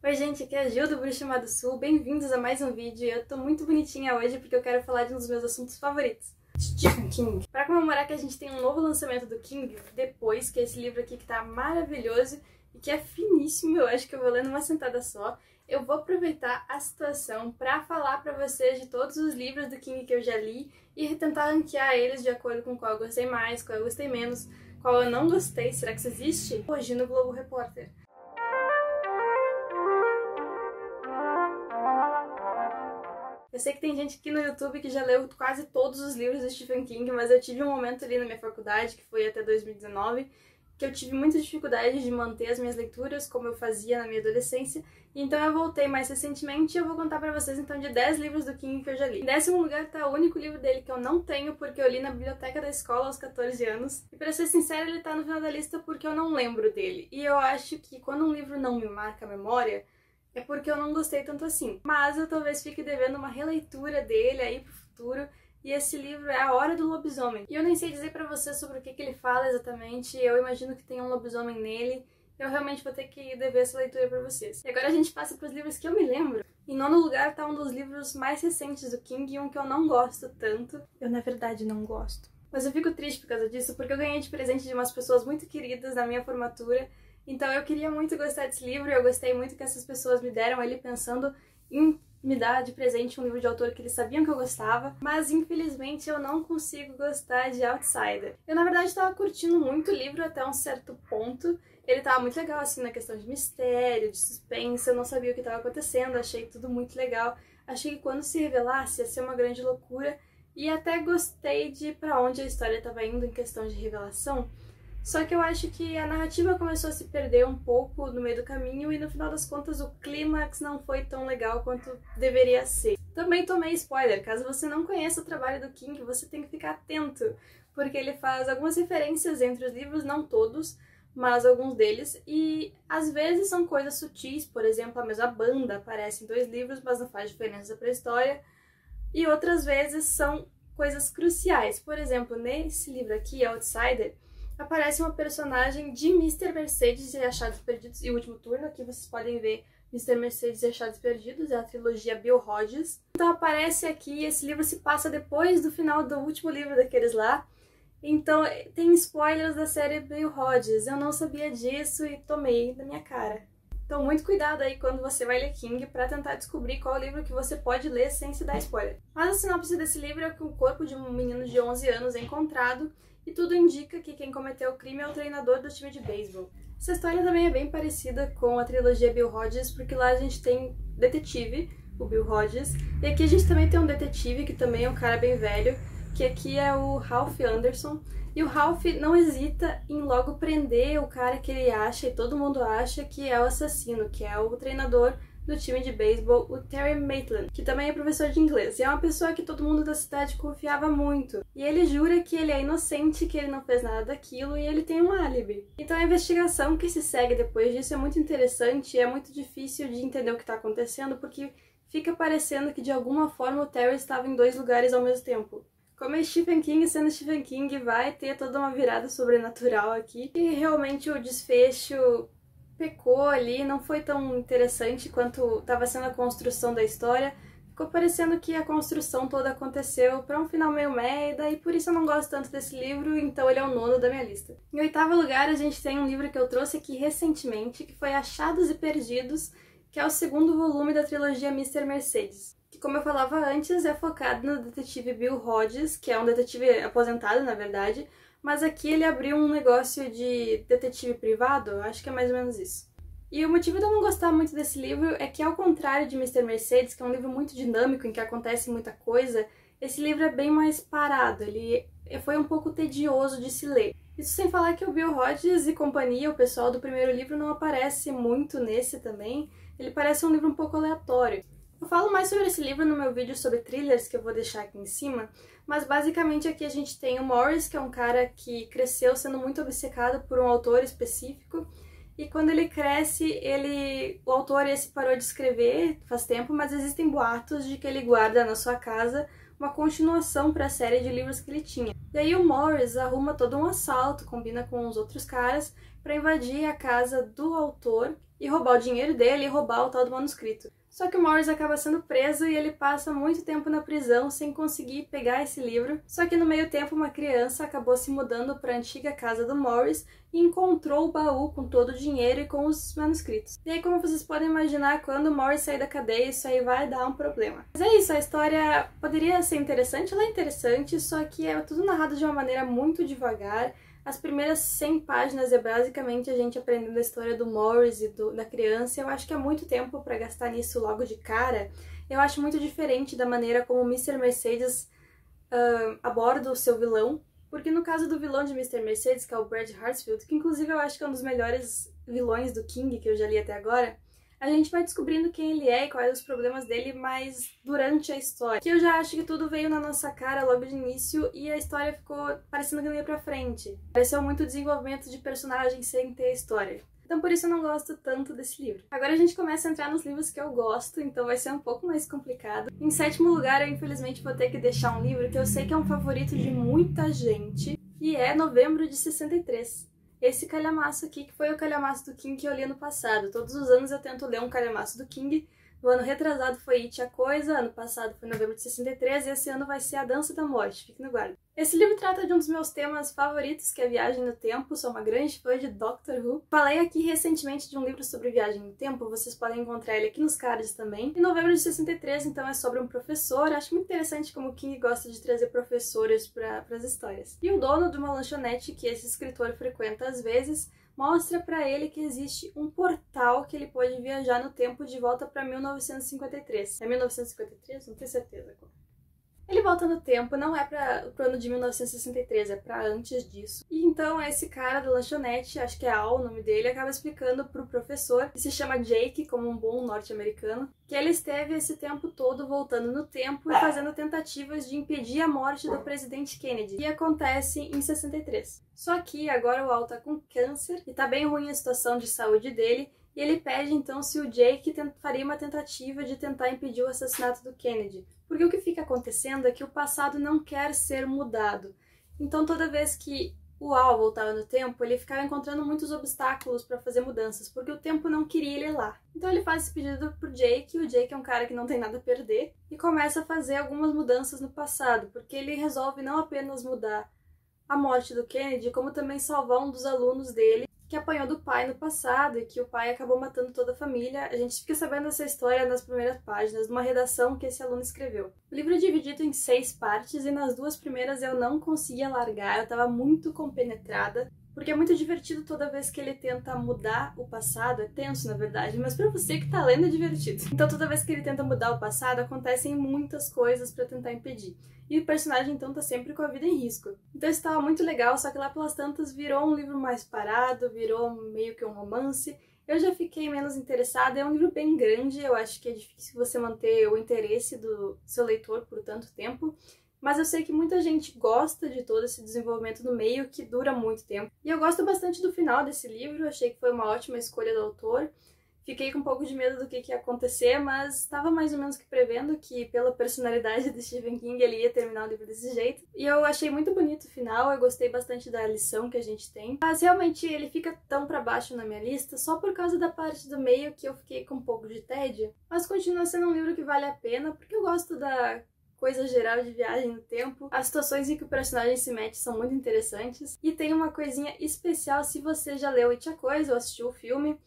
Oi gente, aqui é a Gil do Bruxinha do Sul, bem-vindos a mais um vídeo. Eu tô muito bonitinha hoje porque eu quero falar de um dos meus assuntos favoritos, Stephen King. Pra comemorar que a gente tem um novo lançamento do King, Depois, que é esse livro aqui que tá maravilhoso e que é finíssimo, eu acho que eu vou ler numa sentada só. Eu vou aproveitar a situação pra falar pra vocês de todos os livros do King que eu já li e tentar ranquear eles de acordo com qual eu gostei mais, qual eu gostei menos, qual eu não gostei. Será que isso existe? Hoje no Globo Repórter. Eu sei que tem gente aqui no YouTube que já leu quase todos os livros do Stephen King, mas eu tive um momento ali na minha faculdade, que foi até 2019, que eu tive muita dificuldade de manter as minhas leituras, como eu fazia na minha adolescência, e então eu voltei mais recentemente e eu vou contar pra vocês então de 10 livros do King que eu já li. Em 10º lugar tá o único livro dele que eu não tenho, porque eu li na biblioteca da escola aos 14 anos, e pra ser sincera ele tá no final da lista porque eu não lembro dele, e eu acho que quando um livro não me marca a memória, é porque eu não gostei tanto assim. Mas eu talvez fique devendo uma releitura dele aí pro futuro. E esse livro é A Hora do Lobisomem. E eu nem sei dizer pra vocês sobre o que ele fala exatamente. Eu imagino que tem um lobisomem nele. Eu realmente vou ter que dever essa leitura pra vocês. E agora a gente passa pros livros que eu me lembro. Em 9º lugar tá um dos livros mais recentes do King e um que eu não gosto tanto. Eu, na verdade, não gosto. Mas eu fico triste por causa disso, porque eu ganhei de presente de umas pessoas muito queridas na minha formatura. Então eu queria muito gostar desse livro, eu gostei muito que essas pessoas me deram ele pensando em me dar de presente um livro de autor que eles sabiam que eu gostava, mas infelizmente eu não consigo gostar de Outsider. Eu na verdade estava curtindo muito o livro até um certo ponto, ele estava muito legal assim na questão de mistério, de suspense, eu não sabia o que estava acontecendo, achei tudo muito legal, achei que quando se revelasse ia ser uma grande loucura e até gostei de pra onde a história estava indo em questão de revelação. Só que eu acho que a narrativa começou a se perder um pouco no meio do caminho e no final das contas o clímax não foi tão legal quanto deveria ser. Também tomei spoiler, caso você não conheça o trabalho do King, você tem que ficar atento, porque ele faz algumas referências entre os livros, não todos, mas alguns deles, e às vezes são coisas sutis, por exemplo, a mesma banda aparece em 2 livros, mas não faz diferença para a história, e outras vezes são coisas cruciais. Por exemplo, nesse livro aqui, Outsider, aparece uma personagem de Mr. Mercedes e Achados Perdidos, e o último turno, aqui vocês podem ver Mr. Mercedes e Achados Perdidos, é a trilogia Bill Hodges. Então aparece aqui, esse livro se passa depois do final do último livro daqueles lá, então tem spoilers da série Bill Hodges, eu não sabia disso e tomei na minha cara. Então muito cuidado aí quando você vai ler King pra tentar descobrir qual livro que você pode ler sem se dar spoiler. Mas a sinopse desse livro é que o corpo de um menino de 11 anos é encontrado e tudo indica que quem cometeu o crime é o treinador do time de beisebol. Essa história também é bem parecida com a trilogia Bill Hodges, porque lá a gente tem detetive, o Bill Hodges, e aqui a gente também tem um detetive que também é um cara bem velho, que aqui é o Ralph Anderson, e o Ralph não hesita em logo prender o cara que ele acha, e todo mundo acha que é o assassino, que é o treinador do time de beisebol, o Terry Maitland, que também é professor de inglês, e é uma pessoa que todo mundo da cidade confiava muito. E ele jura que ele é inocente, que ele não fez nada daquilo, e ele tem um álibi. Então a investigação que se segue depois disso é muito interessante, e é muito difícil de entender o que está acontecendo, porque fica parecendo que de alguma forma o Terry estava em 2 lugares ao mesmo tempo. Como é Stephen King sendo Stephen King, vai ter toda uma virada sobrenatural aqui, e realmente o desfecho pecou ali, não foi tão interessante quanto estava sendo a construção da história. Ficou parecendo que a construção toda aconteceu para um final meio merda e por isso eu não gosto tanto desse livro, então ele é o 9º da minha lista. Em 8º lugar a gente tem um livro que eu trouxe aqui recentemente, que foi Achados e Perdidos, que é o 2º volume da trilogia Mr. Mercedes. Que, como eu falava antes, é focado no detetive Bill Hodges, que é um detetive aposentado, na verdade, mas aqui ele abriu um negócio de detetive privado, acho que é mais ou menos isso. E o motivo de eu não gostar muito desse livro é que, ao contrário de Mr. Mercedes, que é um livro muito dinâmico, em que acontece muita coisa, esse livro é bem mais parado, ele foi um pouco tedioso de se ler. Isso sem falar que o Bill Hodges e companhia, o pessoal do primeiro livro, não aparece muito nesse também, ele parece um livro um pouco aleatório. Eu falo mais sobre esse livro no meu vídeo sobre thrillers, que eu vou deixar aqui em cima, mas basicamente aqui a gente tem o Morris, que é um cara que cresceu sendo muito obcecado por um autor específico, e quando ele cresce, o autor esse parou de escrever faz tempo, mas existem boatos de que ele guarda na sua casa uma continuação para a série de livros que ele tinha. E aí o Morris arruma todo um assalto, combina com os outros caras, para invadir a casa do autor e roubar o dinheiro dele e roubar o tal do manuscrito. Só que o Morris acaba sendo preso e ele passa muito tempo na prisão sem conseguir pegar esse livro. Só que no meio tempo uma criança acabou se mudando para a antiga casa do Morris e encontrou o baú com todo o dinheiro e com os manuscritos. E aí, como vocês podem imaginar, quando o Morris sair da cadeia, isso aí vai dar um problema. Mas é isso, a história poderia ser interessante, ela é interessante, só que é tudo narrado de uma maneira muito devagar. As primeiras 100 páginas é basicamente a gente aprendendo a história do Morris e da criança. Eu acho que é muito tempo para gastar nisso logo de cara. Eu acho muito diferente da maneira como o Mr. Mercedes aborda o seu vilão. Porque no caso do vilão de Mr. Mercedes, que é o Brad Hartsfield, que inclusive eu acho que é um dos melhores vilões do King que eu já li até agora, a gente vai descobrindo quem ele é e quais os problemas dele mais durante a história. Que eu já acho que tudo veio na nossa cara logo de início e a história ficou parecendo que não ia pra frente. Pareceu muito desenvolvimento de personagem sem ter história. Então por isso eu não gosto tanto desse livro. Agora a gente começa a entrar nos livros que eu gosto, então vai ser um pouco mais complicado. Em sétimo lugar, eu infelizmente vou ter que deixar um livro que eu sei que é um favorito de muita gente, e é Novembro de 63. Esse calhamaço aqui, que foi o calhamaço do King que eu li no passado. Todos os anos eu tento ler um calhamaço do King. No ano retrasado foi It a Coisa, ano passado foi Novembro de 63 e esse ano vai ser A Dança da Morte, fique no guarda. Esse livro trata de um dos meus temas favoritos, que é Viagem no Tempo. Sou uma grande fã de Doctor Who. Falei aqui recentemente de um livro sobre viagem no tempo, vocês podem encontrar ele aqui nos cards também. E Novembro de 63, então, é sobre um professor. Acho muito interessante como o King gosta de trazer professores para as histórias. E o dono de uma lanchonete que esse escritor frequenta às vezes mostra pra ele que existe um portal que ele pode viajar no tempo de volta pra 1953. É 1953? Não tenho certeza agora. Ele volta no tempo, não é para o ano de 1963, é para antes disso. E então esse cara da lanchonete, acho que é Al o nome dele, acaba explicando pro professor, que se chama Jake, como um bom norte-americano, que ele esteve esse tempo todo voltando no tempo e fazendo tentativas de impedir a morte do presidente Kennedy, que acontece em 63. Só que agora o Al tá com câncer e tá bem ruim a situação de saúde dele, e ele pede então se o Jake faria uma tentativa de tentar impedir o assassinato do Kennedy. Porque o que fica acontecendo é que o passado não quer ser mudado. Então toda vez que o Al voltava no tempo, ele ficava encontrando muitos obstáculos para fazer mudanças, porque o tempo não queria ele lá. Então ele faz esse pedido pro Jake, e o Jake é um cara que não tem nada a perder, e começa a fazer algumas mudanças no passado, porque ele resolve não apenas mudar a morte do Kennedy, como também salvar um dos alunos dele, que apanhou do pai no passado e que o pai acabou matando toda a família. A gente fica sabendo essa história nas primeiras páginas de uma redação que esse aluno escreveu. O livro é dividido em 6 partes e nas 2 primeiras eu não conseguia largar, eu estava muito compenetrada, porque é muito divertido toda vez que ele tenta mudar o passado. É tenso, na verdade, mas pra você que tá lendo é divertido. Então toda vez que ele tenta mudar o passado, acontecem muitas coisas pra tentar impedir. E o personagem então tá sempre com a vida em risco. Então isso tava muito legal, só que lá pelas tantas virou um livro mais parado, virou meio que um romance. Eu já fiquei menos interessada, é um livro bem grande, eu acho que é difícil você manter o interesse do seu leitor por tanto tempo. Mas eu sei que muita gente gosta de todo esse desenvolvimento no meio, que dura muito tempo. E eu gosto bastante do final desse livro, achei que foi uma ótima escolha do autor. Fiquei com um pouco de medo do que ia acontecer, mas estava mais ou menos que prevendo que, pela personalidade de Stephen King, ele ia terminar o livro desse jeito. E eu achei muito bonito o final, eu gostei bastante da lição que a gente tem. Mas realmente ele fica tão pra baixo na minha lista só por causa da parte do meio que eu fiquei com um pouco de tédio. Mas continua sendo um livro que vale a pena, porque eu gosto da coisa geral de viagem no tempo. As situações em que o personagem se mete são muito interessantes. E tem uma coisinha especial se você já leu It a Coisa ou assistiu o filme,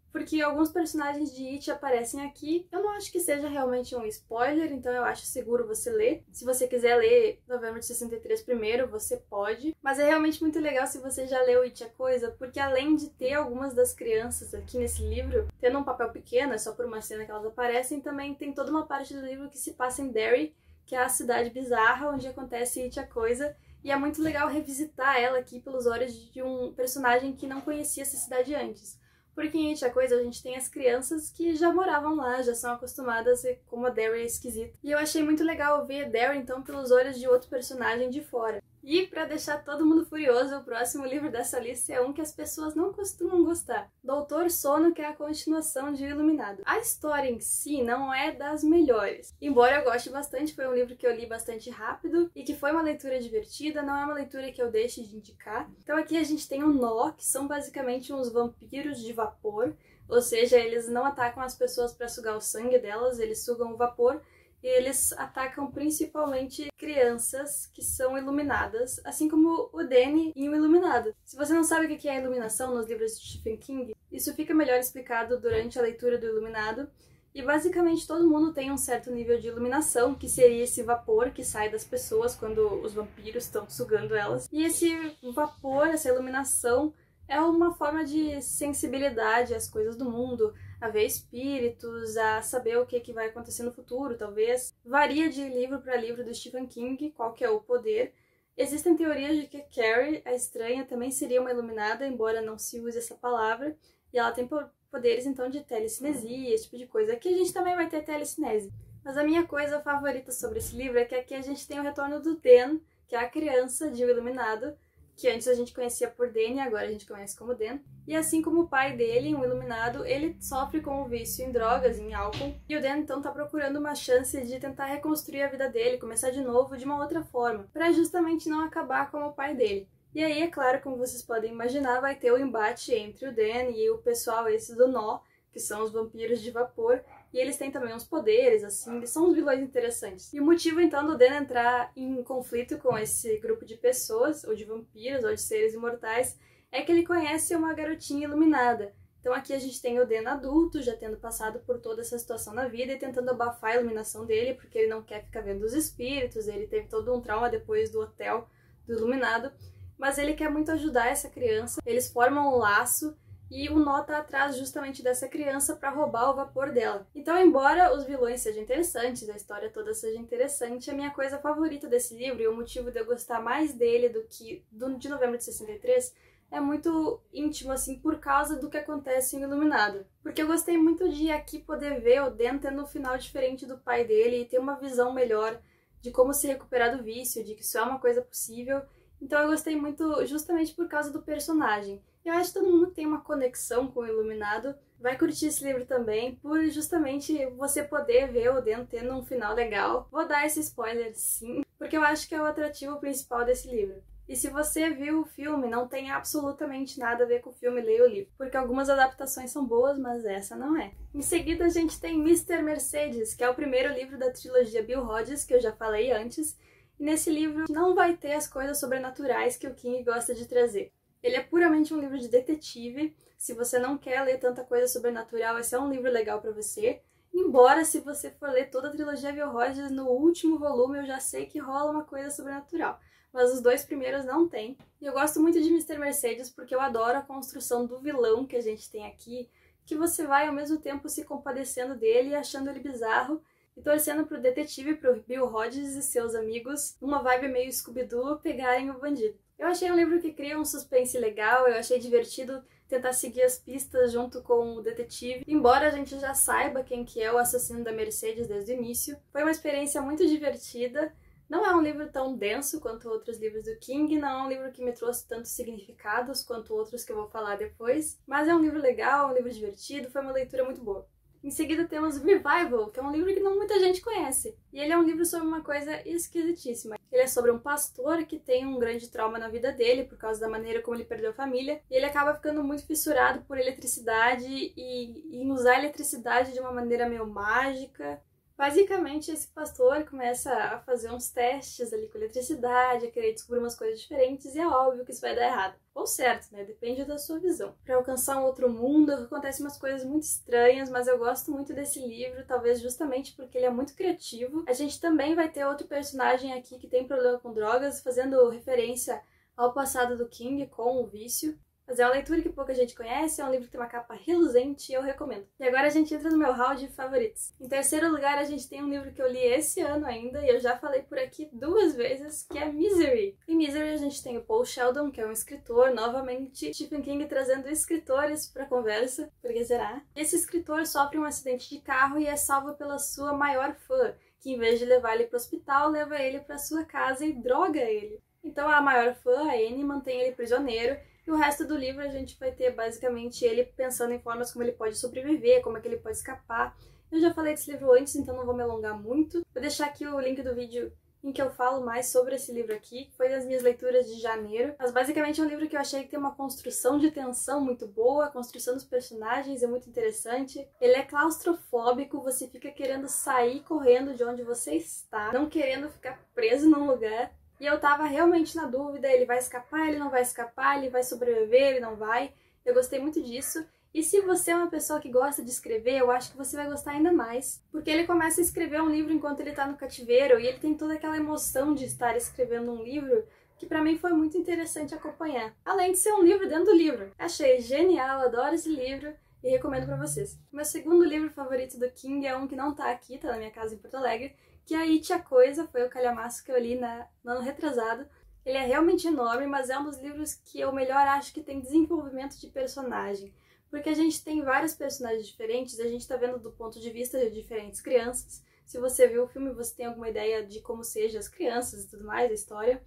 porque alguns personagens de It aparecem aqui. Eu não acho que seja realmente um spoiler, então eu acho seguro você ler. Se você quiser ler Novembro de 63 primeiro, você pode. Mas é realmente muito legal se você já leu It a Coisa, porque além de ter algumas das crianças aqui nesse livro, tendo um papel pequeno, é só por uma cena que elas aparecem, também tem toda uma parte do livro que se passa em Derry, que é a cidade bizarra onde acontece It a Coisa, e é muito legal revisitar ela aqui pelos olhos de um personagem que não conhecia essa cidade antes. Porque em It a Coisa a gente tem as crianças que já moravam lá, já são acostumadas a como a Derry é esquisita. E eu achei muito legal ver Derry então pelos olhos de outro personagem de fora. E pra deixar todo mundo furioso, o próximo livro dessa lista é um que as pessoas não costumam gostar. Doutor Sono, que é a continuação de O Iluminado. A história em si não é das melhores. Embora eu goste bastante, foi um livro que eu li bastante rápido e que foi uma leitura divertida, não é uma leitura que eu deixe de indicar. Então aqui a gente tem o Nó, que são basicamente uns vampiros de vapor. Ou seja, eles não atacam as pessoas para sugar o sangue delas, eles sugam o vapor e eles atacam principalmente crianças que são iluminadas, assim como o Danny em O Iluminado. Se você não sabe o que é a iluminação nos livros de Stephen King, isso fica melhor explicado durante a leitura do Iluminado. E basicamente todo mundo tem um certo nível de iluminação, que seria esse vapor que sai das pessoas quando os vampiros estão sugando elas. E esse vapor, essa iluminação, é uma forma de sensibilidade às coisas do mundo, a ver espíritos, a saber o que vai acontecer no futuro, talvez. Varia de livro para livro do Stephen King qual que é o poder. Existem teorias de que Carrie, a estranha, também seria uma iluminada, embora não se use essa palavra, e ela tem poderes então de telecinesia, esse tipo de coisa. Aqui a gente também vai ter telecinese. Mas a minha coisa favorita sobre esse livro é que aqui a gente tem o retorno do Dan, que é a criança de O Iluminado, que antes a gente conhecia por Danny, agora a gente conhece como Dan. E assim como o pai dele, um iluminado, ele sofre com o vício em drogas, em álcool. E o Dan então tá procurando uma chance de tentar reconstruir a vida dele, começar de novo de uma outra forma, para justamente não acabar como o pai dele. E aí, é claro, como vocês podem imaginar, vai ter o embate entre o Dan e o pessoal esse do Nó, que são os vampiros de vapor, e eles têm também uns poderes, assim, eles são uns vilões interessantes. E o motivo, então, do Dan entrar em conflito com esse grupo de pessoas, ou de vampiros, ou de seres imortais, é que ele conhece uma garotinha iluminada. Então aqui a gente tem o Dan adulto, já tendo passado por toda essa situação na vida e tentando abafar a iluminação dele, porque ele não quer ficar vendo os espíritos, ele teve todo um trauma depois do hotel do Iluminado, mas ele quer muito ajudar essa criança, eles formam um laço, e o Nó tá atrás justamente dessa criança para roubar o vapor dela. Então, embora os vilões sejam interessantes, a história toda seja interessante, a minha coisa favorita desse livro, e o motivo de eu gostar mais dele do que de Novembro de 63, é muito íntimo, assim, por causa do que acontece em Iluminado. Porque eu gostei muito de aqui poder ver o Dan tendo um final diferente do pai dele e ter uma visão melhor de como se recuperar do vício, de que isso é uma coisa possível. Então eu gostei muito justamente por causa do personagem. Eu acho que todo mundo que tem uma conexão com o Iluminado vai curtir esse livro também, por justamente você poder ver o Dan tendo um final legal. Vou dar esse spoiler sim, porque eu acho que é o atrativo principal desse livro. E se você viu o filme, não tem absolutamente nada a ver com o filme, leia o livro. Porque algumas adaptações são boas, mas essa não é. Em seguida a gente tem Mr. Mercedes, que é o primeiro livro da trilogia Bill Hodges, que eu já falei antes. E nesse livro não vai ter as coisas sobrenaturais que o King gosta de trazer. Ele é puramente um livro de detetive. Se você não quer ler tanta coisa sobrenatural, esse é um livro legal pra você. Embora, se você for ler toda a trilogia Bill Hodges, no último volume eu já sei que rola uma coisa sobrenatural. Mas os dois primeiros não tem. E eu gosto muito de Mr. Mercedes porque eu adoro a construção do vilão que a gente tem aqui, que você vai ao mesmo tempo se compadecendo dele e achando ele bizarro, e torcendo pro detetive, pro Bill Hodges e seus amigos, numa vibe meio Scooby-Doo, pegarem o bandido. Eu achei um livro que cria um suspense legal, eu achei divertido tentar seguir as pistas junto com o detetive. Embora a gente já saiba quem que é o assassino da Mercedes desde o início, foi uma experiência muito divertida. Não é um livro tão denso quanto outros livros do King, não é um livro que me trouxe tantos significados quanto outros que eu vou falar depois, mas é um livro legal, um livro divertido, foi uma leitura muito boa. Em seguida temos Revival, que é um livro que não muita gente conhece. E ele é um livro sobre uma coisa esquisitíssima. Ele é sobre um pastor que tem um grande trauma na vida dele por causa da maneira como ele perdeu a família. E ele acaba ficando muito fissurado por eletricidade e em usar a eletricidade de uma maneira meio mágica. Basicamente, esse pastor começa a fazer uns testes ali com eletricidade, a querer descobrir umas coisas diferentes, e é óbvio que isso vai dar errado. Ou certo, né? Depende da sua visão. Para alcançar um outro mundo, acontecem umas coisas muito estranhas, mas eu gosto muito desse livro, talvez justamente porque ele é muito criativo. A gente também vai ter outro personagem aqui que tem problema com drogas, fazendo referência ao passado do King com o vício. Mas é uma leitura que pouca gente conhece, é um livro que tem uma capa reluzente e eu recomendo. E agora a gente entra no meu hall de favoritos. Em terceiro lugar, a gente tem um livro que eu li esse ano ainda, e eu já falei por aqui 2 vezes, que é Misery. Em Misery a gente tem o Paul Sheldon, que é um escritor, novamente Stephen King trazendo escritores pra conversa, por que será? Esse escritor sofre um acidente de carro e é salvo pela sua maior fã, que em vez de levar ele pro hospital, leva ele pra sua casa e droga ele. Então a maior fã, a Annie, mantém ele prisioneiro. E o resto do livro a gente vai ter basicamente ele pensando em formas como ele pode sobreviver, como é que ele pode escapar. Eu já falei desse livro antes, então não vou me alongar muito. Vou deixar aqui o link do vídeo em que eu falo mais sobre esse livro aqui, que foi das minhas leituras de janeiro. Mas basicamente é um livro que eu achei que tem uma construção de tensão muito boa, a construção dos personagens é muito interessante. Ele é claustrofóbico, você fica querendo sair correndo de onde você está, não querendo ficar preso num lugar. E eu tava realmente na dúvida, ele vai escapar, ele não vai escapar, ele vai sobreviver, ele não vai. Eu gostei muito disso. E se você é uma pessoa que gosta de escrever, eu acho que você vai gostar ainda mais. Porque ele começa a escrever um livro enquanto ele tá no cativeiro, e ele tem toda aquela emoção de estar escrevendo um livro, que pra mim foi muito interessante acompanhar. Além de ser um livro dentro do livro. Achei genial, adoro esse livro e recomendo pra vocês. Meu segundo livro favorito do King é um que não tá aqui, tá na minha casa em Porto Alegre, que é It a Coisa, foi o calhamaço que eu li no ano retrasado. Ele é realmente enorme, mas é um dos livros que eu melhor acho que tem desenvolvimento de personagem. Porque a gente tem vários personagens diferentes, a gente tá vendo do ponto de vista de diferentes crianças. Se você viu o filme, você tem alguma ideia de como sejam as crianças e tudo mais, a história.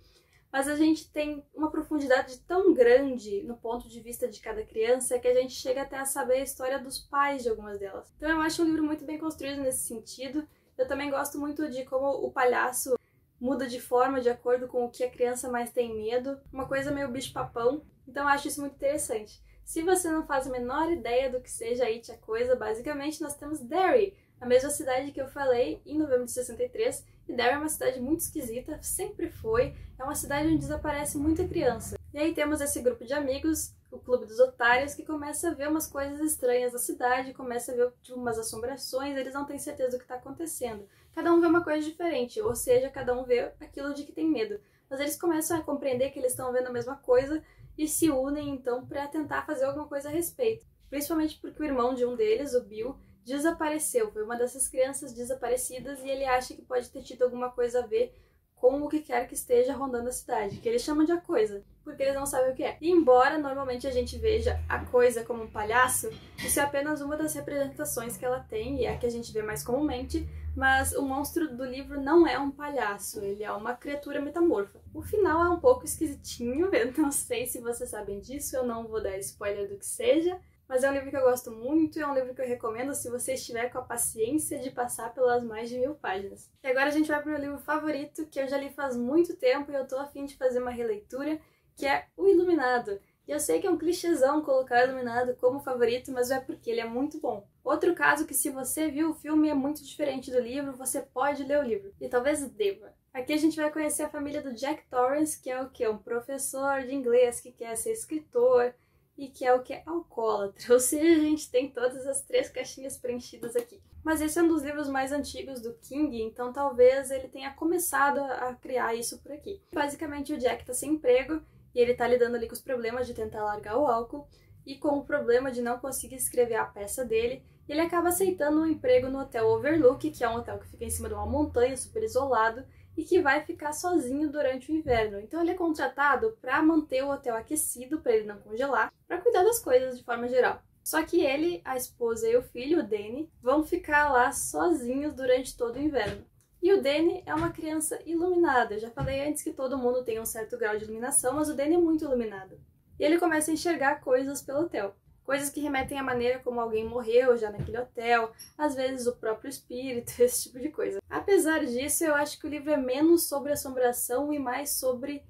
Mas a gente tem uma profundidade tão grande no ponto de vista de cada criança que a gente chega até a saber a história dos pais de algumas delas. Então eu acho um livro muito bem construído nesse sentido. Eu também gosto muito de como o palhaço muda de forma de acordo com o que a criança mais tem medo. Uma coisa meio bicho-papão. Então eu acho isso muito interessante. Se você não faz a menor ideia do que seja It a Coisa, basicamente nós temos Derry, a mesma cidade que eu falei em novembro de 63, e Derry é uma cidade muito esquisita, sempre foi, é uma cidade onde desaparece muita criança. E aí temos esse grupo de amigos, o Clube dos Otários, que começa a ver umas coisas estranhas da cidade, começa a ver tipo, umas assombrações, eles não têm certeza do que está acontecendo. Cada um vê uma coisa diferente, ou seja, cada um vê aquilo de que tem medo. Mas eles começam a compreender que eles estão vendo a mesma coisa, e se unem então para tentar fazer alguma coisa a respeito. Principalmente porque o irmão de um deles, o Bill, desapareceu. Foi uma dessas crianças desaparecidas e ele acha que pode ter tido alguma coisa a ver com o que quer que esteja rondando a cidade, que eles chamam de A Coisa, porque eles não sabem o que é. E embora normalmente a gente veja a Coisa como um palhaço, isso é apenas uma das representações que ela tem e é a que a gente vê mais comumente, mas o monstro do livro não é um palhaço, ele é uma criatura metamorfa. O final é um pouco esquisitinho, eu não sei se vocês sabem disso, eu não vou dar spoiler do que seja, mas é um livro que eu gosto muito e é um livro que eu recomendo se você estiver com a paciência de passar pelas mais de 1000 páginas. E agora a gente vai para o meu livro favorito, que eu já li faz muito tempo e eu tô a fim de fazer uma releitura, que é O Iluminado. E eu sei que é um clichêzão colocar o Iluminado como favorito, mas é porque ele é muito bom. Outro caso que se você viu o filme é muito diferente do livro, você pode ler o livro. E talvez deva. Aqui a gente vai conhecer a família do Jack Torrance, que é o quê? Um professor de inglês que quer ser escritor e que é o que? Alcoólatra. Ou seja, a gente tem todas as 3 caixinhas preenchidas aqui. Mas esse é um dos livros mais antigos do King, então talvez ele tenha começado a criar isso por aqui. Basicamente o Jack tá sem emprego e ele tá lidando ali com os problemas de tentar largar o álcool e com o problema de não conseguir escrever a peça dele, ele acaba aceitando um emprego no Hotel Overlook, que é um hotel que fica em cima de uma montanha, super isolado, e que vai ficar sozinho durante o inverno. Então ele é contratado para manter o hotel aquecido, para ele não congelar, para cuidar das coisas de forma geral. Só que ele, a esposa e o filho, o Danny, vão ficar lá sozinhos durante todo o inverno. E o Danny é uma criança iluminada. Eu já falei antes que todo mundo tem um certo grau de iluminação, mas o Danny é muito iluminado. E ele começa a enxergar coisas pelo hotel. Coisas que remetem à maneira como alguém morreu já naquele hotel, às vezes o próprio espírito, esse tipo de coisa. Apesar disso, eu acho que o livro é menos sobre assombração e mais sobre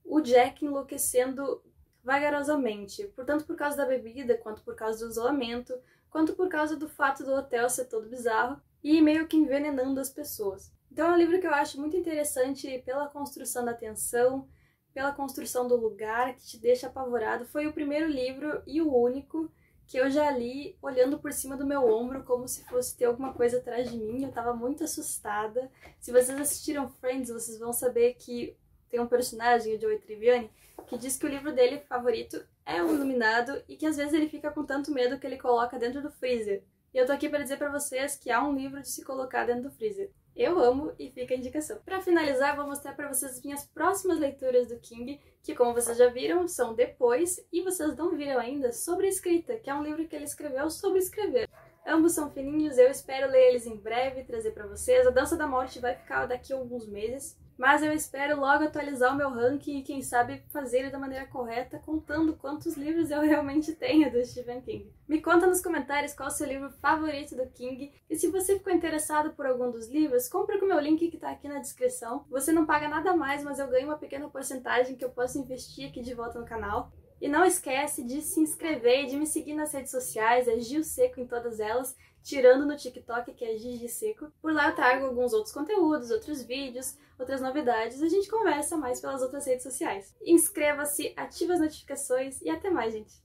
o Jack enlouquecendo vagarosamente. Tanto por causa da bebida, quanto por causa do isolamento, quanto por causa do fato do hotel ser todo bizarro e meio que envenenando as pessoas. Então é um livro que eu acho muito interessante pela construção da tensão, pela construção do lugar, que te deixa apavorado. Foi o primeiro livro e o único que eu já li olhando por cima do meu ombro, como se fosse ter alguma coisa atrás de mim. Eu tava muito assustada. Se vocês assistiram Friends, vocês vão saber que tem um personagem, o Joey Tribbiani, que diz que o livro dele favorito é O Iluminado e que às vezes ele fica com tanto medo que ele coloca dentro do freezer. E eu tô aqui para dizer para vocês que há um livro de se colocar dentro do freezer. Eu amo e fica a indicação. Para finalizar, eu vou mostrar para vocês as minhas próximas leituras do King, que como vocês já viram, são depois, e vocês não viram ainda, sobre escrita, que é um livro que ele escreveu sobre escrever. Ambos são fininhos, eu espero ler eles em breve, trazer para vocês. A Dança da Morte vai ficar daqui a alguns meses. Mas eu espero logo atualizar o meu ranking e quem sabe fazer ele da maneira correta, contando quantos livros eu realmente tenho do Stephen King. Me conta nos comentários qual é o seu livro favorito do King, e se você ficou interessado por algum dos livros, compra com o meu link que tá aqui na descrição. Você não paga nada mais, mas eu ganho uma pequena porcentagem que eu posso investir aqui de volta no canal. E não esquece de se inscrever e de me seguir nas redes sociais, é Gil Seco em todas elas, tirando no TikTok, que é Gigi Seco. Por lá eu trago alguns outros conteúdos, outros vídeos, outras novidades, a gente conversa mais pelas outras redes sociais. Inscreva-se, ative as notificações e até mais, gente!